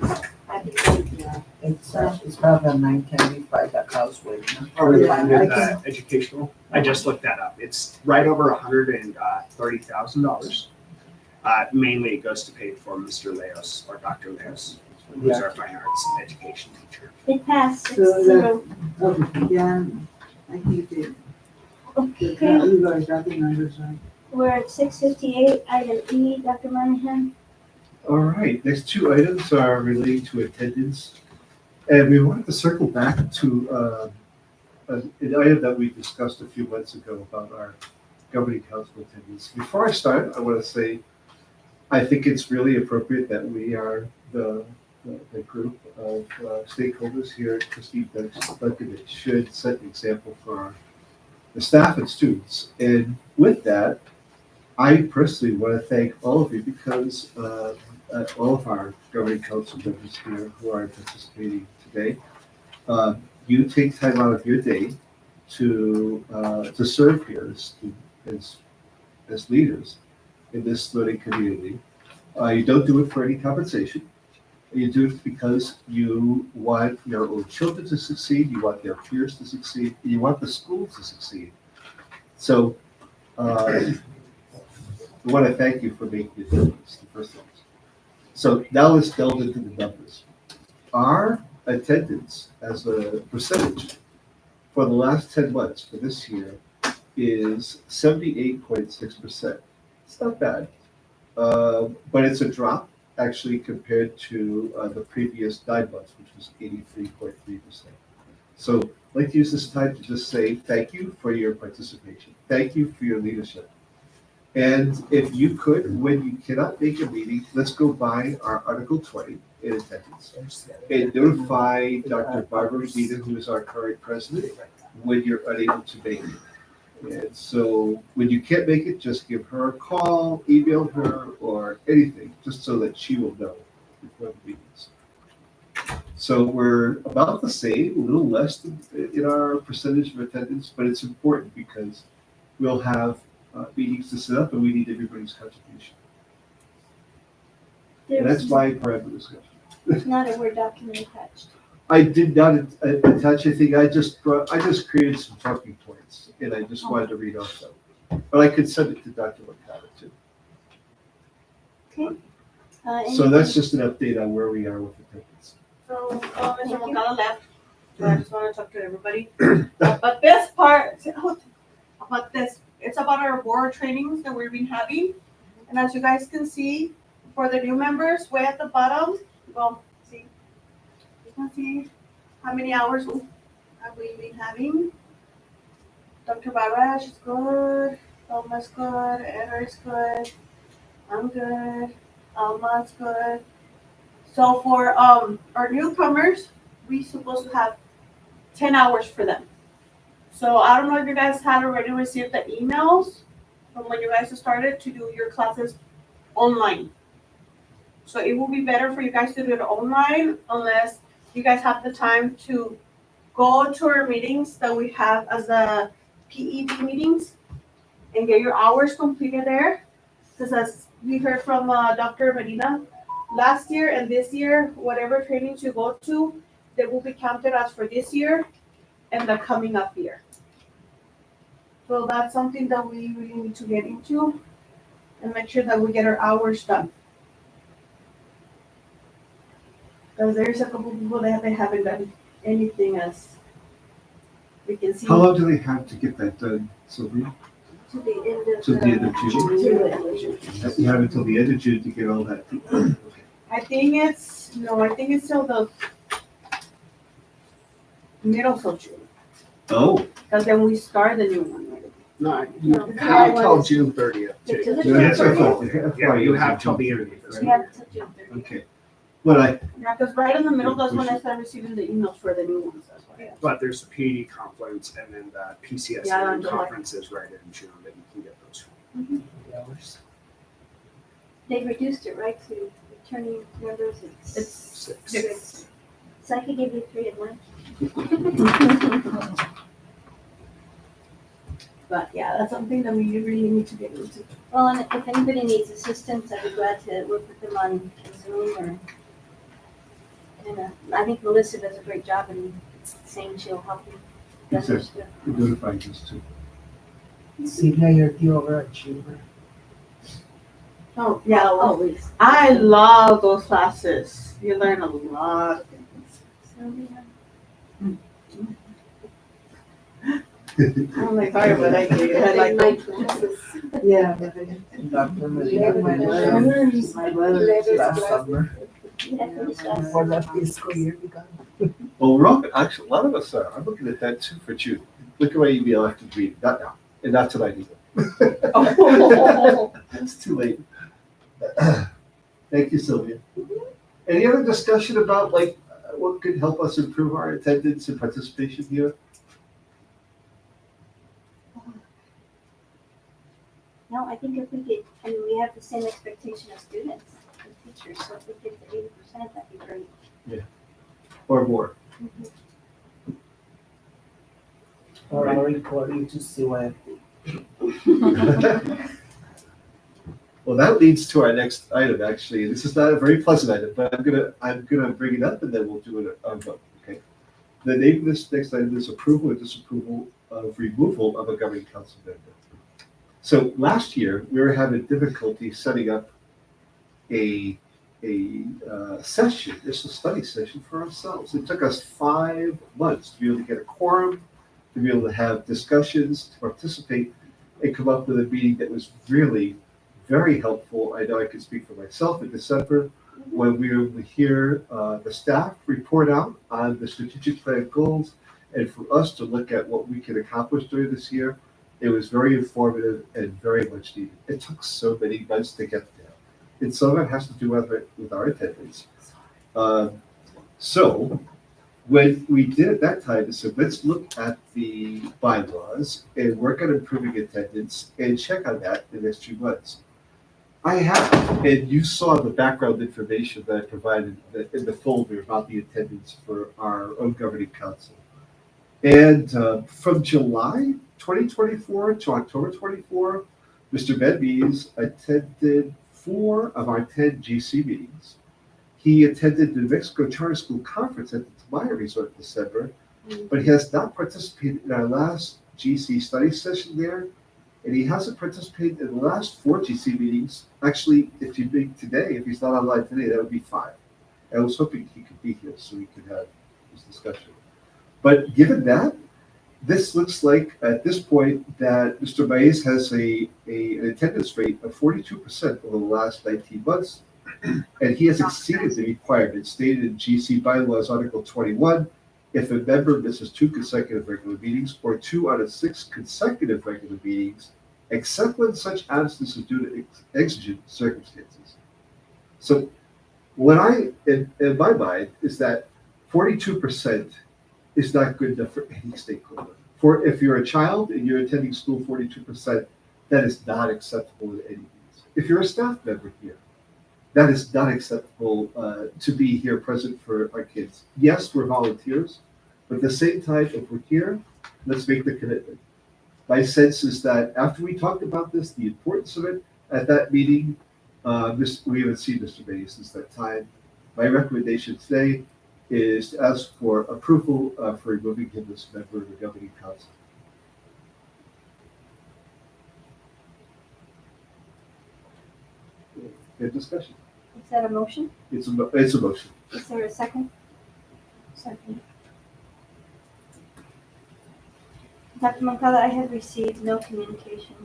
Yeah. It's probably 975 that house waiting. Are we Yeah, fine with I can- educational? I just looked that up. It's right over $130,000. Mainly it goes to pay for Mr. Leos or Dr. Leos, who's our fine arts education teacher. It passed. So 6-0. Okay, yeah, I think it, Okay, you guys got the numbers right. we're at 6:58, item E, Dr. Monahan. All right, next two items are related to attendance. And we wanted to circle back to an item that we discussed a few months ago about our governing council attendance. Before I start, I want to say, I think it's really appropriate that we are the group of stakeholders here at Christine Duncan that should set an example for the staff and students. And with that, I personally want to thank all of you because all of our governing council members here who are participating today, you take time out of your day to serve here as leaders in this learning community. You don't do it for any compensation. You do it because you want your own children to succeed, you want their peers to succeed, and you want the school to succeed. So I want to thank you for making it difference, the first thing. So now let's delve into the numbers. Our attendance as a percentage for the last 10 months for this year is 78.6%. It's not bad, but it's a drop actually compared to the previous 9 months, which was 83.3%. So I'd like to use this time to just say thank you for your participation. Thank you for your leadership. And if you could, when you cannot make a meeting, let's go by our Article 20 in attendance and notify Dr. Barbara Medina, who is our current president, when you're unable to make it. And so when you can't make it, just give her a call, email her, or anything, just so that she will know before the meetings. So we're about the same, a little less in our percentage of attendance, but it's important because we'll have meetings to set up and we need everybody's contribution. And that's my private discussion. There's not a Word document attached. I did not attach anything. I just created some talking points and I just wanted to read off them. But I could send it to Dr. Mercado too. Okay. So that's just an update on where we are with attendance. So, Mr. Moncada left, so I just want to talk to everybody. But this part, about this, it's about our board trainings that we've been having. And as you guys can see, for the new members, way at the bottom, well, see, you can see how many hours have we been having. Dr. Barbara, she's good, Alma's good, Edgar's good, I'm good, Alma's good. So for our newcomers, we supposed to have 10 hours for them. So I don't know if you guys had already received the emails from when you guys started to do your classes online. So it will be better for you guys to do it online unless you guys have the time to go to our meetings that we have as the PED meetings and get your hours completed there. Because as we heard from Dr. Medina, last year and this year, whatever trainings you go to, they will be counted as for this year and the coming up year. So that's something that we really need to get into and make sure that we get our hours done. Because there's a couple people that they haven't done anything as we can see. How long do they have to get that done, Sylvia? To the end of To the end of June? To the end of June. You have until the end of June to get all that. I think it's till the middle of June. Oh, Because then we start the new one. Right? No, No, you the have current till one is- June 30th. To too. the no, that's what I 30th. thought. Yeah, you have till the end of this We month. have till June 30th. Okay. Well, Yeah, because right in the middle, that's when I start receiving the emails for the new ones. That's why. But there's the PED conference and then the PCS Yeah, I'm July. conference is right in June that you can get those from. Hours. They reduced it, right, to returning members, it's It's 6. So I could give you 3 at once. But yeah, that's something that we really need to get into. Well, and if anybody needs assistance, I'd be glad to work with them on Zoom or, I think Melissa does a great job in saying she'll help you. Yes, yes. Notify us too. Celia, you're the overachiever. Oh, yeah. Always. I love those classes. You learn a lot of things. I'm like, sorry, but I do. I like My classes. Yeah, but Dr. Medina, my letters letters. last summer, Yeah, before the fiscal year began. Well, we're all, actually, a lot of us are. I'm looking at that too for June. Look at my email after reading. Not now, and not tonight either. It's too late. Thank you, Sylvia. Any other discussion about like what could help us improve our attendance and participation here? No, I think if we get, we have the same expectation of students and teachers, so if we get to 80%, that'd be great. Or more? Or I'll report you to see what. Well, that leads to our next item, actually. This is not a very pleasant item, but I'm gonna bring it up and then we'll do it on vote, okay? The name of this next item is approval or disapproval of removal of a governing council member. So last year, we were having difficulty setting up a session, just a study session for ourselves. It took us 5 months to be able to get a quorum, to be able to have discussions, to participate, and come up with a meeting that was really very helpful. I know I can speak for myself in December, when we were able to hear the staff report out on the strategic plan goals, and for us to look at what we can accomplish during this year. It was very informative and very much needed. It took so many months to get there. And some of it has to do with our attendance. So when we did at that time, we said, let's look at the bylaws and work on improving attendance and check on that in the next 2 months. I have, and you saw the background information that I provided in the folder about the attendance for our own governing council. And from July 2024 to October 24, Mr. Bedbees attended 4 of our 10 GC meetings. He attended the New Mexico Charter School Conference at the Tamaya Resort in December, but he has not participated in our last GC study session there, and he hasn't participated in the last 4 GC meetings. Actually, if you think today, if he's not online today, that would be 5. I was hoping he could be here so we could have this discussion. But given that, this looks like at this point that Mr. Mays has an attendance rate of 42% over the last 19 months, and he has exceeded the requirement stated in GC Bylaws Article 21. If a member misses 2 consecutive regular meetings or 2 out of 6 consecutive regular meetings, except when such absence is due to exigent circumstances. So what in my mind, is that 42% is not good enough for any stakeholder. if you're a child and you're attending school 42%, that is not acceptable in any means. If you're a staff member here, that is not acceptable to be here present for our kids. Yes, we're volunteers, but at the same time, if we're here, let's make the commitment. My sense is that after we talked about this, the importance of it at that meeting, we haven't seen Mr. May since that time. My recommendation today is to ask for approval for removing him as a member of the governing council. Good discussion. Is that a motion? It's a motion. Is there a second? Second. Dr. Moncada, I have received no communication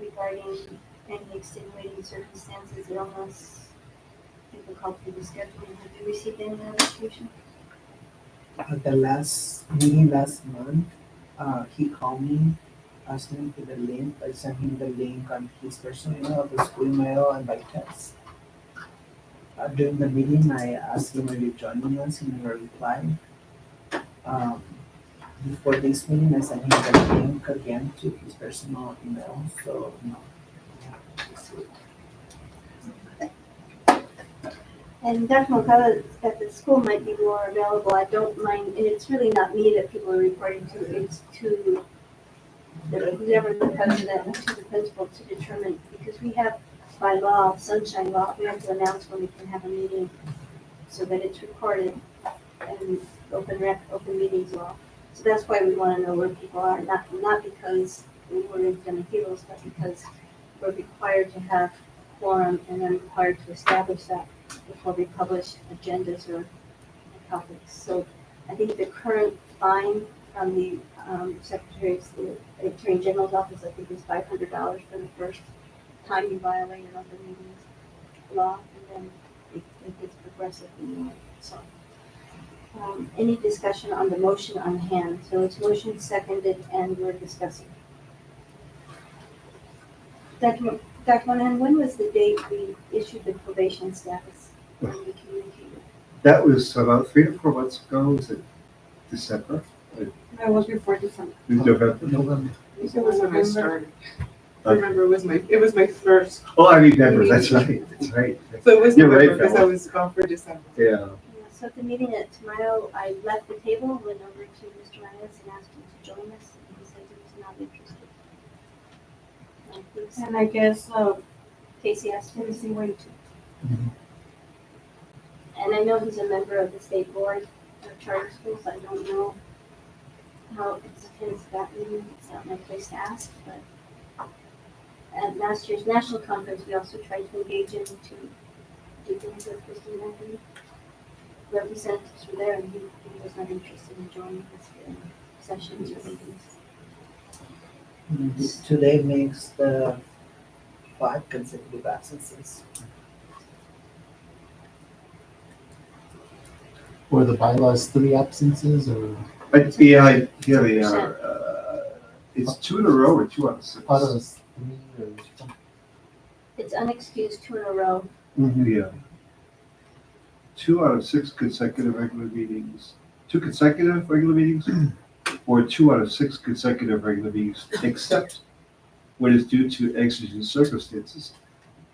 regarding any extenuating circumstances, illness, difficulty with scheduling. Have you received any notification? At the last meeting last month, he called me, asking me for the link. I sent him the link on his personal email, the school email, and by text. During the meeting, I asked him, "Are you joining us?" He never replied. Before this meeting, I sent him the link again to his personal email, so no. And Dr. Moncada, at the school might be more available. I don't mind, and it's really not me that people are reporting to, it's to whoever the president and to the principal to determine, because we have by law, sunshine law, we have to announce when we can have a meeting so that it's recorded and open meetings law. So that's why we want to know where people are, not because we're in heroes, but because we're required to have quorum and then required to establish that before we publish agendas or topics. So I think the current fine from the the Attorney General's office, I think is $500 for the first time you violate an open meetings law, and then it gets progressively more. So, any discussion on the motion on hand? So it's motion seconded, and we're discussing. Dr. Monahan, when was the date we issued the probation status? When we communicated? That was about 3 to 4 months ago. Was it December? That was before December. November? November. It was when I started. I remember it was my first, Oh, I remember. That's right. That's right. so it was You're right, November because I Bella. was gone for December. Yeah. Yeah, so at the meeting at Tomato, I left the table, went over to Mr. Reyes and asked him to join us, and he said he was not interested. And I guess, Casey asked him. Casey went to. And I know he's a member of the state board of charter schools. I don't know how it attends that meeting. It's not my place to ask, but at last year's national conference, we also tried to engage him to do things with Christine Anthony. Representatives were there, and he was not interested in joining us in sessions or meetings. Today makes the 5 consecutive absences. Were the bylaws 3 absences or But yeah, they are. It's 2 in a row or 2 out of 6. out of 3 or something? It's unexcused 2 in a row. Yeah. 2 out of 6 consecutive regular meetings. 2 consecutive regular meetings, or 2 out of 6 consecutive regular meetings, except when it's due to exigent circumstances.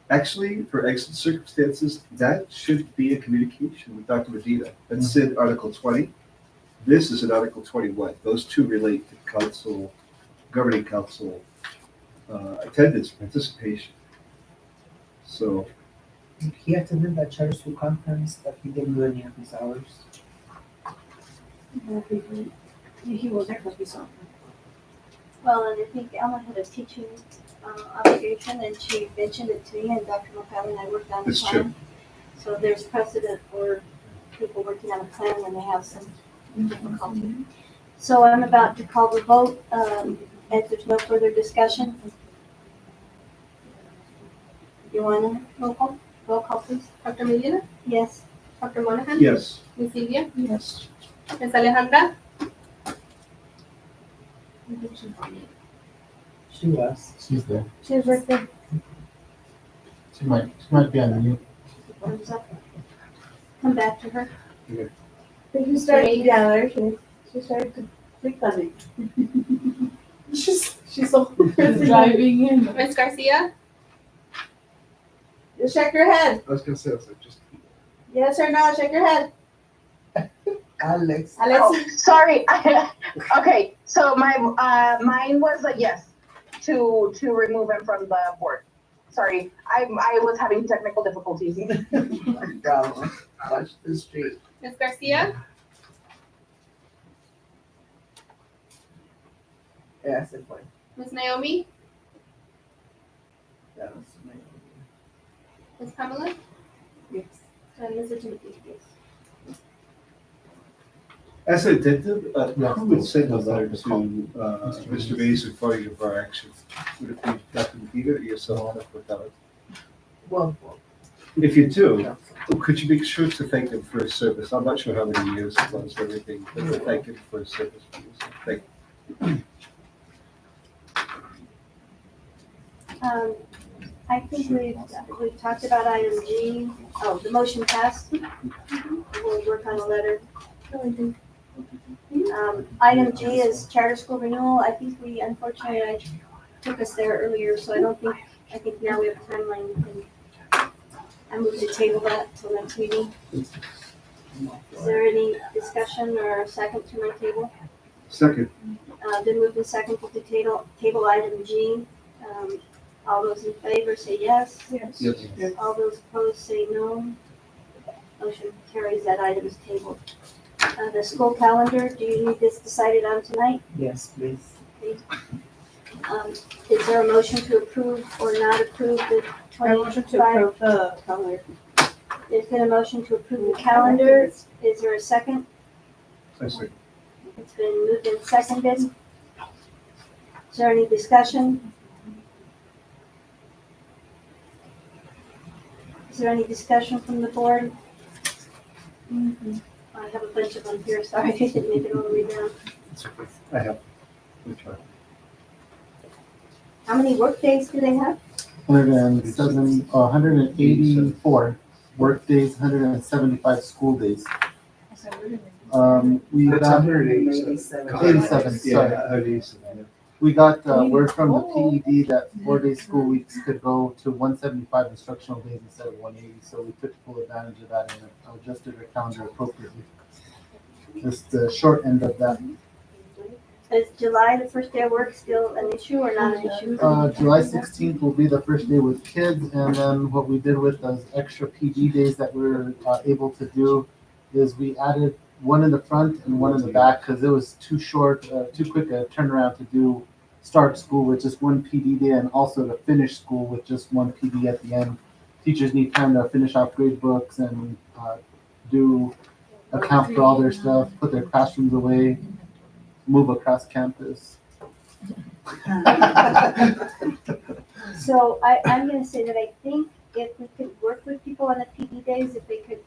Actually, for exigent circumstances, that should be a communication with Dr. Medina. That's in Article 20. This is in Article 21. Those two relate to council, governing council attendance, participation. So, He attended that charter school conference, but he didn't do any of his hours. He was there because we saw him. Well, and I think Alma had a teaching obligation, and she mentioned it to me, and Dr. McCallum and I worked on the That's plan. So there's precedent for people working on a plan when they have some difficulty. So I'm about to call the vote, if there's no further discussion. You wanna roll call? Roll call, please. Dr. Medina, Yes. Dr. Monahan, yes. Ms. Silvia, Yes. Ms. Alejandra, She was. She's there. She was right there. She might be on mute. Thumbs up. Come back to her. But you started, yeah, there she started to click on it. She's so Driving in. Ms. Garcia, Just shake your head. I was gonna say, I was like, just. Yes or no? Shake your head. Alex. Oh, Alexi. sorry. Okay, so mine was a yes to remove him from the board. Sorry, I was having technical difficulties. No problem. Watch the street. Ms. Garcia, Yeah, se fue. Ms. Naomi, Ya no se me Ms. Pamela, Yes. and Mr. Timothy. As an addendum, who would send a letter to Mr. Mays referring of our actions? Would it be Dr. Medina or yourself, Dr. Gonzalez? Well, If you do, that's- could you make sure to thank him for his service? I'm not sure how many years it was, everything, but to thank him for his service. Thank I think we've talked about item G. Oh, the motion passed. We'll work on a letter. Item G is charter school renewal. I think we, unfortunately, I took us there earlier, so I think now we have a timeline. I move to table that till next meeting. Is there any discussion or a second to my table? Second, Then move to second to table item G. All those in favor say yes. yes. All those opposed say no. Motion carries, that item is tabled. The school calendar, do you need this decided on tonight? Yes, please. Is there a motion to approve or not approve the I motion to 25? approve the calendar. There's been a motion to approve the calendar. Is there a second? I see. It's been moved and seconded. Is there any discussion? Is there any discussion from the board? I have a bunch of them here, sorry, I didn't make it all the way down. It's okay. I have. We try. How many work days do they have? 184 work days, 175 school days. We That's got 187. 87, sorry. Yeah, 187, We got word from the PED that 4-day school weeks could go to 175 instructional days instead of 180. So we took full advantage of that and adjusted our calendar appropriately. Just the short end of that. Is July, the first day of work, still an issue or not an issue? July 16th will be the first day with kids, and then what we did with those extra PD days that we were able to do is we added one in the front and one in the back because it was too quick a turnaround to start school with just one PD day and also to finish school with just one PD at the end. Teachers need time to finish off grade books and do account for all their stuff, put their classrooms away, move across campus. So I'm gonna say that I think if we could work with people on the PD days, if they could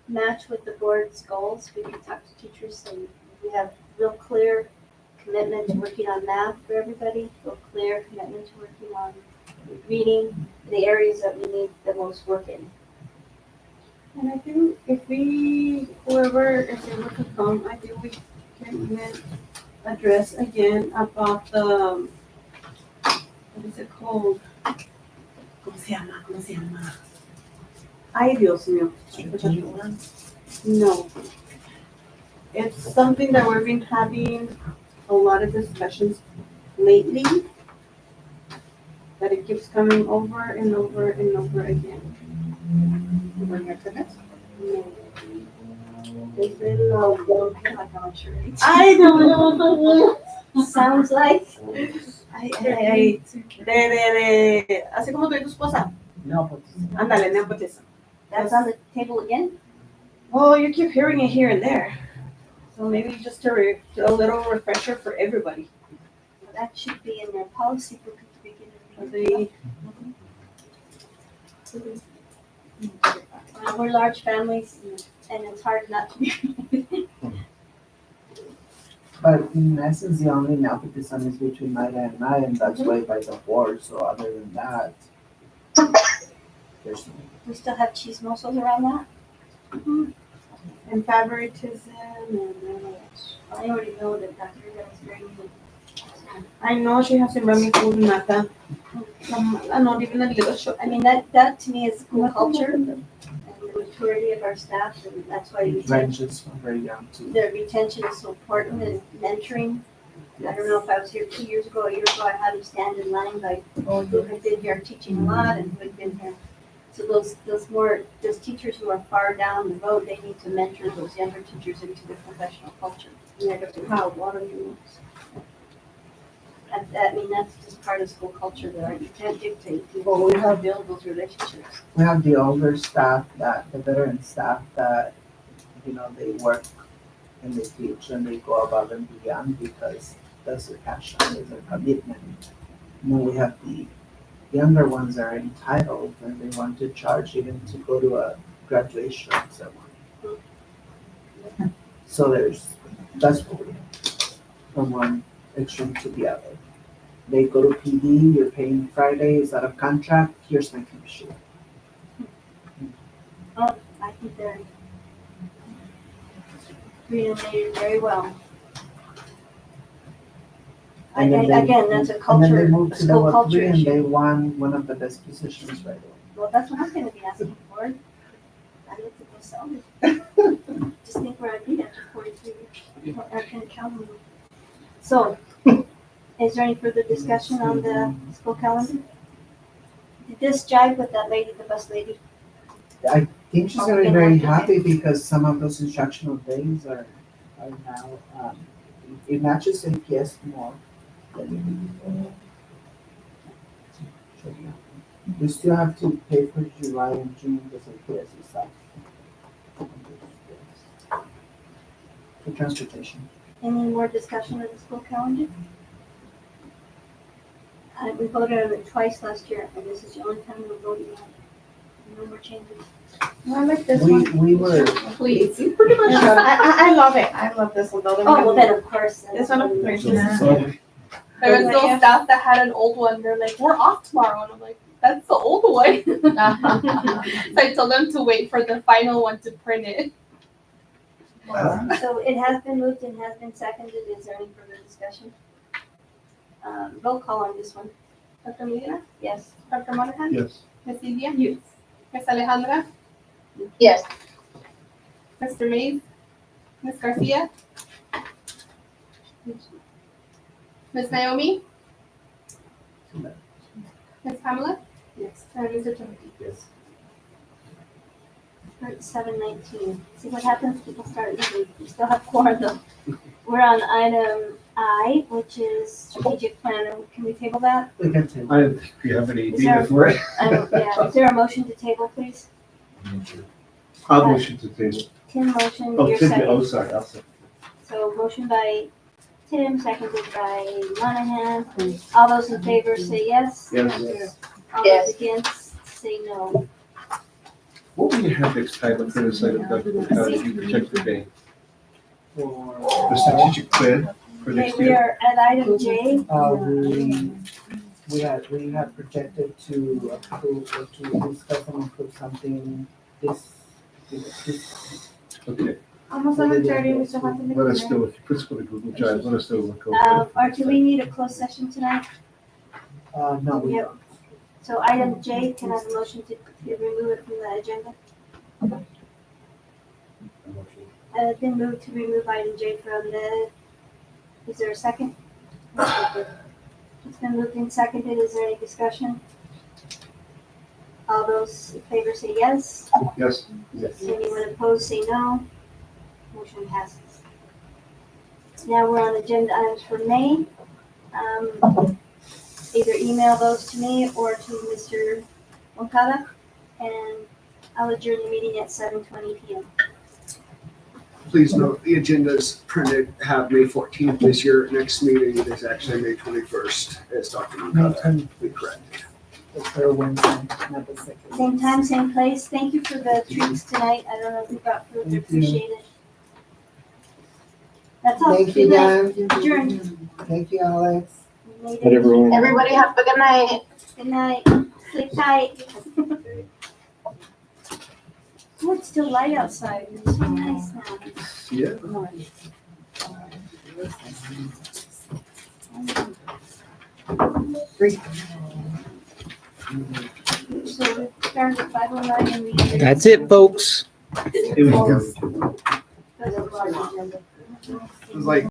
match with the board's goals, we could talk to teachers and we have real clear commitment to working on math for everybody, real clear commitment to working on reading, the areas that we need the most work in. And I think if they were to come, I think we can even address again about the, what is it called? ¿Cómo se llama? Ay, Dios mío. No. It's something that we've been having a lot of discussions lately, that it keeps coming over and over and over again. There's been no one I don't know. sounds like. Así como tú y tu esposa. Nepotism. Ándale, nepotism. That's on the table again? Well, you keep hearing it here and there. So maybe just a little refresher for everybody. That should be in their policy book at the beginning. We're large families and it's hard not to be. But in essence, the only nepotism is between Maida and I, and that's way by the board, so other than that, there's no. We still have chismosos around that? And favoritism and I already know that Dr. Rivera is very mean. I know she has to bring me food and nata. Not even a little short. I mean, that to me is school culture and the maturity of our staff, and that's why Ranges from very young to. their retention is so important and mentoring. I don't know if I was here 2 years ago, a year ago, I had them stand in line like, oh, who had been here teaching a lot and who had been here. So those teachers who are far down the road, they need to mentor those younger teachers into the professional culture. And they're going to how, what are you? I mean, that's just part of school culture that you can't dictate. Well, we have- build those relationships. We have the older staff the veteran staff that, they work and they teach and they go above and beyond because that's their passion, is their commitment. And then we have the younger ones that are entitled and they want to charge even to go to a graduation ceremony. So that's what we have, from one extreme to the other. They go to PD, you're paying Friday, is out of contract, here's my commission. Oh, I think they're treated very well. And then they- Again, that's a And then culture, they moved a to school level culture 3 and issue. they won one of the best positions right away. Well, that's what I'm gonna be asking for. I look at myself. Just think where I'd be after 43 years. I can count them. So, is there any further discussion on the school calendar? Did this jive with that lady, the bus lady? I think she's gonna be very happy because some of those instructional days are now, it matches APS more than it did before. So, yeah. We still have to pay for July and June because APS is stuff. For transportation. Any more discussion of the school calendar? We voted on it twice last year, and this is the only time we're voting on it. No more changes. I like this We, one. we were, Please. You pretty much got it. I love it. I love this one. The other Oh, well one. then, of course. This one, of course. Yeah. There was no staff that had an old one. They're like, we're off tomorrow. And I'm like, that's the old one. So I told them to wait for the final one to print it. So it has been moved and has been seconded. Is there any further discussion? Roll call on this one. Dr. Medina, Yes. Dr. Monahan, Yes. Ms. Silvia, Ms. Alejandra, Yes. Mr. Mays, Ms. Garcia, Ms. Naomi, Ms. Pamela, Yes. and Mr. Timothy. Yes. We're at 7:19. See what happens? People start leaving. We still have quorum though. We're on item I, which is strategic plan. Can we table that? we can take. I don't think we have any Is there- data for it. Yeah. Is there a motion to table, please? I'll motion to table. Tim motion, Oh, your Tim, second. oh, sorry, I'll second. So motion by Tim, seconded by Monahan. All those in favor say yes. Yes. All Yes. those against say no. What will you have next time on the other side of that, how you project the day? For, The strategic plan for Okay, next we year? are at item J. we had projected to approve or to discuss and approve something this. Okay, Almost 7:30. We still have to make. let us know, if you put us on the Google Drive, let us know what goes. Or do we need a closed session tonight? No, we Yep. So item J, can I have a motion to remove it from the agenda? It's been moved to remove item J from the, is there a second? It's been moved and seconded, is there any discussion? All those in favor say yes, Yes, anyone opposed say no. Motion passes. Now we're on agenda items for May. Either email those to me or to Mr. Moncada, and I'll adjourn the meeting at 7:20 PM. Please note, the agenda's printed, have May 14th this year. Next meeting is actually May 21st, as Dr. Moncada we correct. the third Wednesday, not the second. Same time, same place. Thank you for the treats tonight. I don't know if we got food, I Thank you. appreciate it. That's all. Thank you, Good night. Dan. Adjourned. Thank you, Alex. Made it. Everybody have a good night. Good night. Sleep tight. Oh, it's still light outside. It's so nice now. yeah. So we started at 5:09 and we. That's it, folks. It was, That's a large agenda. it was like